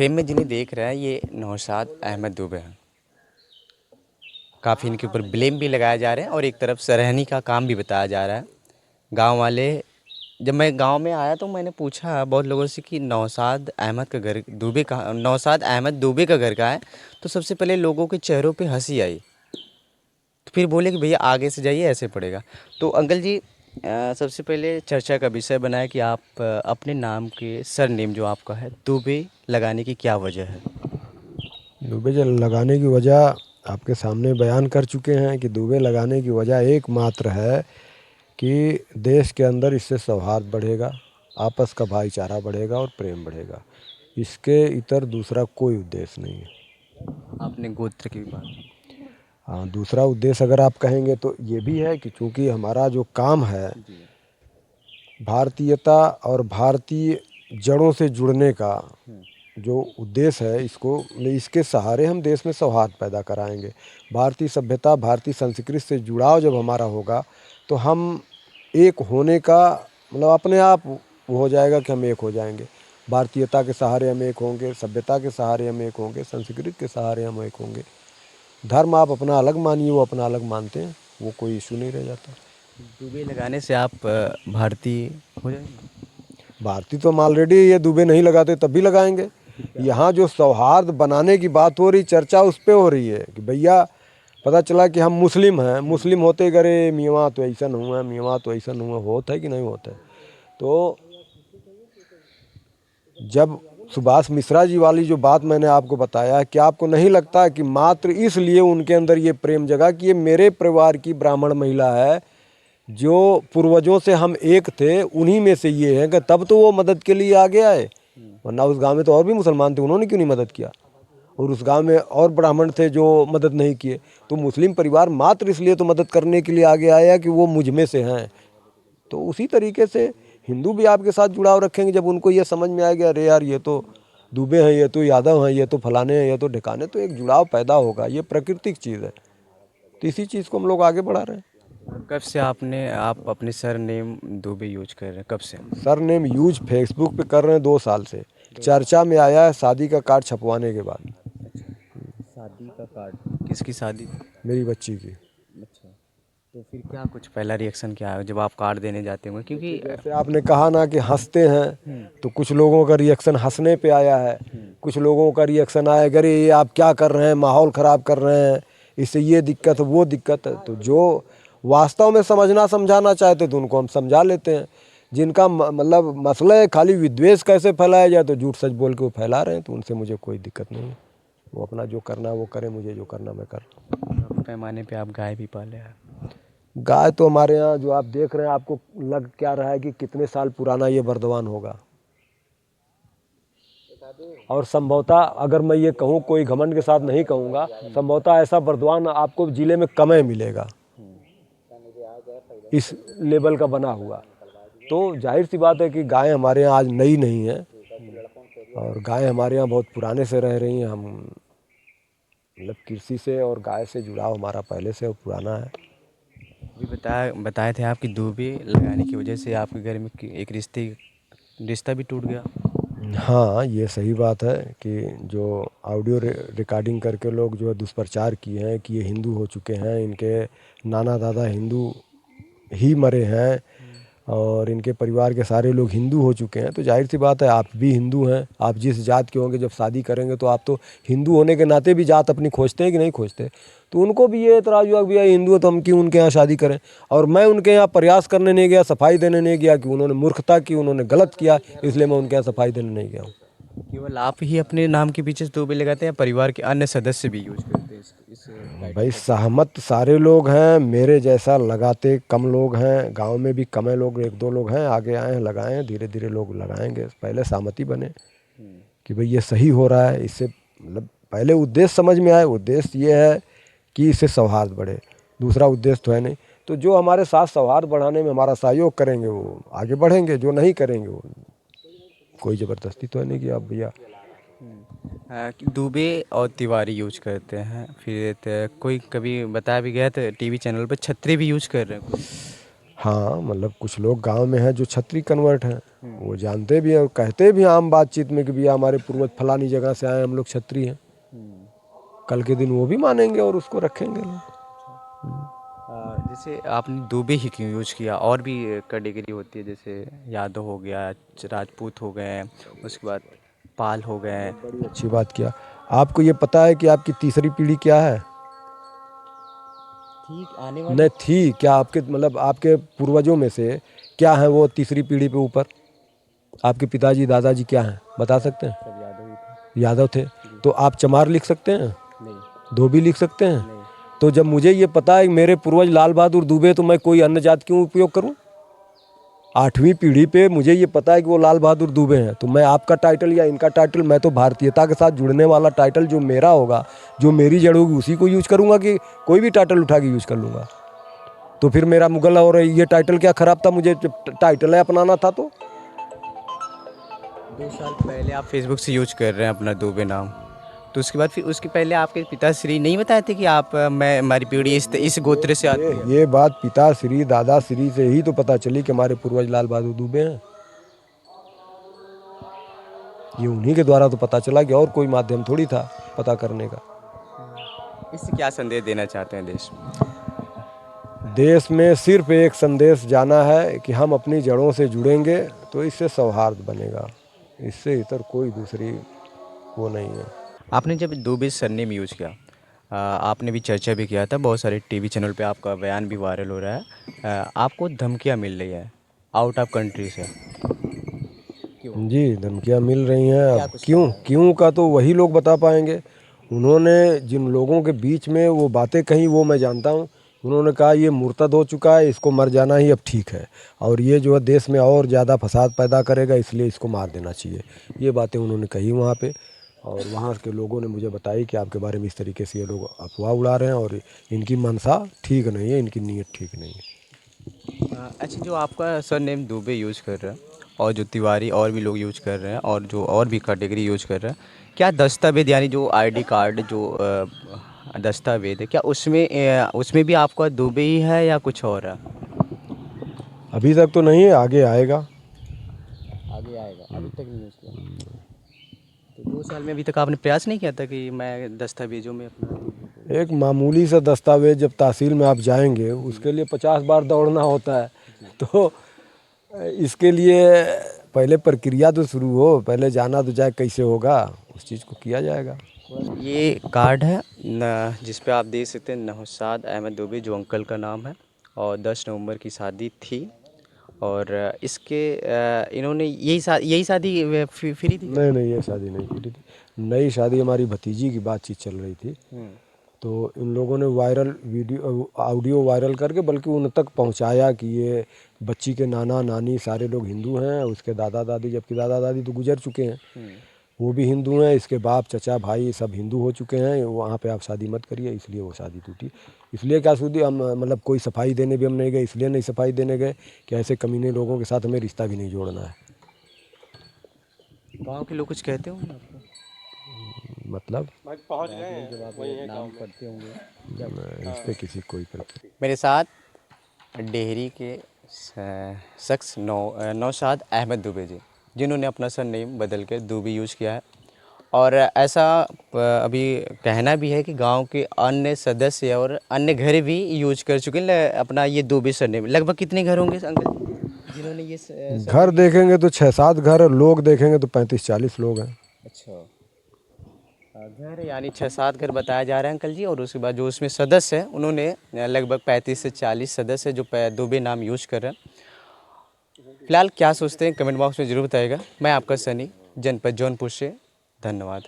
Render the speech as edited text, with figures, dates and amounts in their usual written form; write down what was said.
Frame में जिन्हें देख रहे हैं ये नौशाद अहमद दुबे हैं। काफ़ी इनके ऊपर ब्लेम भी लगाया जा रहे हैं और एक तरफ सरहनी का काम भी बताया जा रहा है। गांव वाले, जब मैं गांव में आया तो मैंने पूछा बहुत लोगों से कि नौशाद अहमद दुबे का घर कहाँ है। तो सबसे पहले लोगों के चेहरों पे हंसी आई। तो फिर बोले कि भैया आगे से जाइए, ऐसे पड़ेगा। तो अंकल जी, सबसे पहले चर्चा का विषय बना है कि आप अपने नाम के सरनेम जो आपका है दुबे लगाने की क्या वजह है। दुबे जल लगाने की वजह आपके सामने बयान कर चुके हैं कि दुबे लगाने की वजह एकमात्र है कि देश के अंदर इससे सौहार्द बढ़ेगा, आपस का भाईचारा बढ़ेगा और प्रेम बढ़ेगा। इसके इतर दूसरा कोई उद्देश्य नहीं है। आपने गोत्र की बात। हाँ, दूसरा उद्देश्य अगर आप कहेंगे तो ये भी है कि चूँकि हमारा जो काम है जी। भारतीयता और भारतीय जड़ों से जुड़ने का जो उद्देश्य है, इसके सहारे हम देश में सौहार्द पैदा कराएंगे। भारतीय सभ्यता, भारतीय संस्कृति से जुड़ाव जब हमारा होगा तो हम एक होने का मतलब अपने आप वो हो जाएगा कि हम एक हो जाएंगे। भारतीयता के सहारे हम एक होंगे, सभ्यता के सहारे हम एक होंगे, संस्कृति के सहारे हम एक होंगे। धर्म आप अपना अलग मानिए, वो अपना अलग मानते हैं, वो कोई इशू नहीं रह जाता। दुबे लगाने से आप भारतीय हो जाएंगे। भारतीय तो हम ऑलरेडी, ये दुबे नहीं लगाते तब भी लगाएंगे। यहाँ जो सौहार्द बनाने की बात हो रही, चर्चा उस पे हो रही है कि भैया पता चला कि हम मुस्लिम हैं, मुस्लिम होते करे मियाँ तो ऐसा हुआ है, मियाँ तो ऐसा हुआ, होता है कि नहीं होता है। तो जब सुभाष मिश्रा जी वाली जो बात मैंने आपको बताया, कि आपको नहीं लगता कि मात्र इसलिए उनके अंदर ये प्रेम जगा कि ये मेरे परिवार की ब्राह्मण महिला है, जो पूर्वजों से हम एक थे, उन्हीं में से ये है, कि तब तो वो मदद के लिए आगे आए। वरना उस गांव में तो और भी मुसलमान थे, उन्होंने क्यों नहीं मदद किया। और उस गांव में और ब्राह्मण थे जो मदद नहीं किए। तो मुस्लिम परिवार मात्र इसलिए तो मदद करने के लिए आगे आया कि वो मुझ में से हैं। तो उसी तरीके से हिंदू भी आपके साथ जुड़ाव रखेंगे जब उनको ये समझ में आएगा, अरे यार ये तो दुबे हैं, ये तो यादव हैं, ये तो फलाने हैं, ये तो ढिकाने, तो एक जुड़ाव पैदा होगा। ये प्राकृतिक चीज़ है। तो इसी चीज़ को हम लोग आगे बढ़ा रहे हैं। कब से आप अपने सर नेम दुबे यूज कर रहे हैं, कब से। सर नेम यूज फेसबुक पे कर रहे हैं 2 साल से। चर्चा में आया है शादी का कार्ड छपवाने के बाद। शादी का कार्ड किसकी शादी। मेरी बच्ची की। अच्छा। तो फिर क्या कुछ पहला रिएक्शन क्या है जब आप कार्ड देने जाते होंगे, क्योंकि जैसे आपने कहा ना कि हंसते हैं, तो कुछ लोगों का रिएक्शन हंसने पे आया है, कुछ लोगों का रिएक्शन आया अरे ये आप क्या कर रहे हैं, माहौल ख़राब कर रहे हैं, इससे ये दिक्कत है वो दिक्कत है। तो जो वास्तव में समझना समझाना चाहते तो उनको हम समझा लेते हैं। जिनका मतलब मसला है खाली विद्वेष कैसे फैलाया जाए, तो झूठ सच बोल के वो फैला रहे हैं, तो उनसे मुझे कोई दिक्कत नहीं है। वो अपना जो करना है वो करें, मुझे जो करना मैं कर। पैमाने पे आप गाय भी पाले हैं। गाय तो हमारे यहाँ जो आप देख रहे हैं, आपको लग क्या रहा है कि कितने साल पुराना ये बर्दवान होगा। और संभवतः अगर मैं ये कहूँ, कोई घमंड के साथ नहीं कहूँगा, संभवतः ऐसा बर्दवान आपको जिले में कम ही मिलेगा इस लेवल का बना हुआ। तो जाहिर सी बात है कि गाय हमारे यहाँ आज नई नहीं है, और गाय हमारे यहाँ बहुत पुराने से रह रही हैं। हम मतलब कृषि से और गाय से जुड़ाव हमारा पहले से पुराना है। भी बताए थे आप कि दुबे लगाने की वजह से आपके घर में एक रिश्ता भी टूट गया। हाँ, ये सही बात है कि जो ऑडियो रिकॉर्डिंग करके लोग जो है दुष्प्रचार किए हैं कि ये हिंदू हो चुके हैं, इनके नाना दादा हिंदू ही मरे हैं और इनके परिवार के सारे लोग हिंदू हो चुके हैं। तो जाहिर सी बात है, आप भी हिंदू हैं, आप जिस जात के होंगे जब शादी करेंगे तो आप तो हिंदू होने के नाते भी जात अपनी खोजते हैं कि नहीं खोजते। तो उनको भी ये एतराज़ हुआ कि भैया हिंदू है तो हम क्यों उनके यहाँ शादी करें। और मैं उनके यहाँ प्रयास करने नहीं गया, सफाई देने नहीं गया कि उन्होंने मूर्खता की, उन्होंने गलत किया, इसलिए मैं उनके यहाँ सफाई देने नहीं गया हूँ। केवल आप ही अपने नाम के पीछे दुबे लगाते हैं या परिवार के अन्य सदस्य भी यूज करते हैं इस भाई टाइटल का। सहमत सारे लोग हैं, मेरे जैसा लगाते कम लोग हैं, गांव में भी कम लोग, 1-2 लोग हैं आगे आए हैं, लगाए हैं, धीरे धीरे लोग लगाएंगे। पहले सहमति बने कि भाई ये सही हो रहा है, इससे मतलब पहले उद्देश्य समझ में आए। उद्देश्य ये है कि इससे सौहार्द बढ़े, दूसरा उद्देश्य तो है नहीं। तो जो हमारे साथ सौहार्द बढ़ाने में हमारा सहयोग करेंगे वो आगे बढ़ेंगे, जो नहीं करेंगे वो कोई ज़बरदस्ती तो है नहीं कि आप भैया। कि दुबे और तिवारी यूज करते हैं, फिर कोई कभी बताया भी गया था टीवी चैनल पर छतरी भी यूज कर रहे हैं कोई। हाँ मतलब कुछ लोग गांव में हैं जो छत्री कन्वर्ट हैं, वो जानते भी हैं और कहते भी हैं आम बातचीत में कि भैया हमारे पूर्वज फलानी जगह से आए, हम लोग छत्री हैं। कल के दिन वो भी मानेंगे और उसको रखेंगे लोग। जैसे आपने दुबे ही क्यों यूज किया, और भी कैटेगरी होती है जैसे यादव हो गया, राजपूत हो गए, उसके बाद पाल हो गए। बड़ी अच्छी बात किया। आपको ये पता है कि आपकी तीसरी पीढ़ी क्या है? ठीक आने वाली। नहीं थी क्या आपके, मतलब आपके पूर्वजों में से क्या है वो तीसरी पीढ़ी पे ऊपर? आपके पिताजी दादाजी क्या हैं, बता सकते हैं? सब यादव ही थे। यादव थे। तो आप चमार लिख सकते हैं? नहीं। धोबी लिख सकते हैं? नहीं। तो जब मुझे ये पता है कि मेरे पूर्वज लाल बहादुर दुबे, तो मैं कोई अन्य जात क्यों उपयोग करूं? 8वीं पीढ़ी पे मुझे ये पता है कि वो लाल बहादुर दुबे हैं, तो मैं आपका टाइटल या इनका टाइटल, मैं तो भारतीयता के साथ जुड़ने वाला टाइटल जो मेरा होगा, जो मेरी जड़ होगी, उसी को यूज करूंगा कि कोई भी टाइटल उठा के यूज कर लूंगा? तो फिर मेरा मुगल और ये टाइटल क्या खराब था? मुझे टाइटल है अपनाना था तो। 2 साल पहले आप फेसबुक से यूज कर रहे हैं अपना दुबे नाम, तो उसके बाद फिर उसके पहले आपके पिताश्री नहीं बताए थे कि आप मैं हमारी पीढ़ी इस गोत्र से आती है? ये बात पिता श्री दादा श्री से ही तो पता चली कि हमारे पूर्वज लाल बहादुर दुबे हैं। ये उन्हीं के द्वारा तो पता चला, कि और कोई माध्यम थोड़ी था पता करने का। इससे क्या संदेश देना चाहते हैं देश में? देश में सिर्फ एक संदेश जाना है कि हम अपनी जड़ों से जुड़ेंगे तो इससे सौहार्द बनेगा, इससे इतर कोई दूसरी वो नहीं है। आपने जब दुबे सरनेम यूज किया, आपने भी चर्चा भी किया था, बहुत सारे टीवी चैनल पे आपका बयान भी वायरल हो रहा है, आपको धमकियां मिल रही है आउट ऑफ कंट्री से, क्यों? जी धमकियाँ मिल रही हैं। क्या अब कुछ क्यों कहा है? क्यों का तो वही लोग बता पाएंगे। उन्होंने जिन लोगों के बीच में वो बातें कही वो मैं जानता हूँ। उन्होंने कहा ये मुर्तद हो चुका है, इसको मर जाना ही अब ठीक है, और ये जो है देश में और ज़्यादा फसाद पैदा करेगा, इसलिए इसको मार देना चाहिए। ये बातें उन्होंने कही वहाँ पे, और वहाँ के लोगों ने मुझे बताई कि आपके बारे में इस तरीके से ये लोग अफवाह उड़ा रहे हैं, और इनकी मनसा ठीक नहीं है, इनकी नीयत ठीक नहीं है। अच्छा, जो आपका सरनेम दुबे यूज कर रहा है और जो तिवारी और भी लोग यूज कर रहे हैं और जो और भी कैटेगरी यूज कर रहे हैं, क्या दस्तावेज यानी जो आईडी कार्ड जो दस्तावेज है, क्या उसमें भी आपका दुबे ही है या कुछ और है? अभी तक तो नहीं है, आगे आएगा। आगे आएगा, अभी तक नहीं यूज किया। तो 2 साल में अभी तक आपने प्रयास नहीं किया था कि मैं दस्तावेजों में अपना? एक मामूली सा दस्तावेज जब तहसील में आप जाएंगे, उसके लिए 50 बार दौड़ना होता है। तो इसके लिए पहले प्रक्रिया तो शुरू हो, पहले जाना तो जाए, कैसे होगा उस चीज़ को किया जाएगा। ये कार्ड है न, जिस पे आप देख सकते हैं नौशाद अहमद दुबे, जो अंकल का नाम है, और 10 नवंबर की शादी थी, और इसके इन्होंने यही शादी फ्री थी क्या? नहीं नहीं, ये शादी नहीं की थी, नई शादी हमारी भतीजी की बातचीत चल रही थी। तो इन लोगों ने वायरल वीडियो ऑडियो वायरल करके बल्कि उन तक पहुंचाया कि ये बच्ची के नाना नानी सारे लोग हिंदू हैं, उसके दादा दादी, जबकि दादा दादी तो गुजर चुके हैं, वो भी हिंदू हैं, इसके बाप चचा भाई सब हिंदू हो चुके हैं, वहाँ पे आप शादी मत करिए। इसलिए वो शादी टूटी। इसलिए क्या सूदी हम मतलब कोई सफाई देने भी हम नहीं गए, इसलिए नहीं सफाई देने गए कि ऐसे कमीने लोगों के साथ हमें रिश्ता भी नहीं जोड़ना है। गांव के लोग कुछ कहते होंगे आपको? मतलब जब आप नाम पढ़ते होंगे। इस पे किसी कोई मेरे साथ डेहरी के शख्स नौशाद अहमद दुबे जी, जिन्होंने अपना सरनेम बदल के दुबे यूज़ किया है, और ऐसा अभी कहना भी है कि गांव के अन्य सदस्य और अन्य घर भी यूज कर चुके हैं अपना ये दुबे सरनेम। लगभग कितने घर होंगे अंकल जिन्होंने ये घर देखेंगे तो 6-7 घर, लोग देखेंगे तो 35-40 लोग हैं। अच्छा, घर यानी 6-7 घर बताया जा रहा है अंकल जी, और उसके बाद जो उसमें सदस्य हैं उन्होंने लगभग 35 से 40 सदस्य जो दुबे नाम यूज कर रहे हैं। फिलहाल क्या सोचते हैं कमेंट बॉक्स में ज़रूर बताइएगा। मैं आपका सनी, जनपद जौनपुर से, धन्यवाद।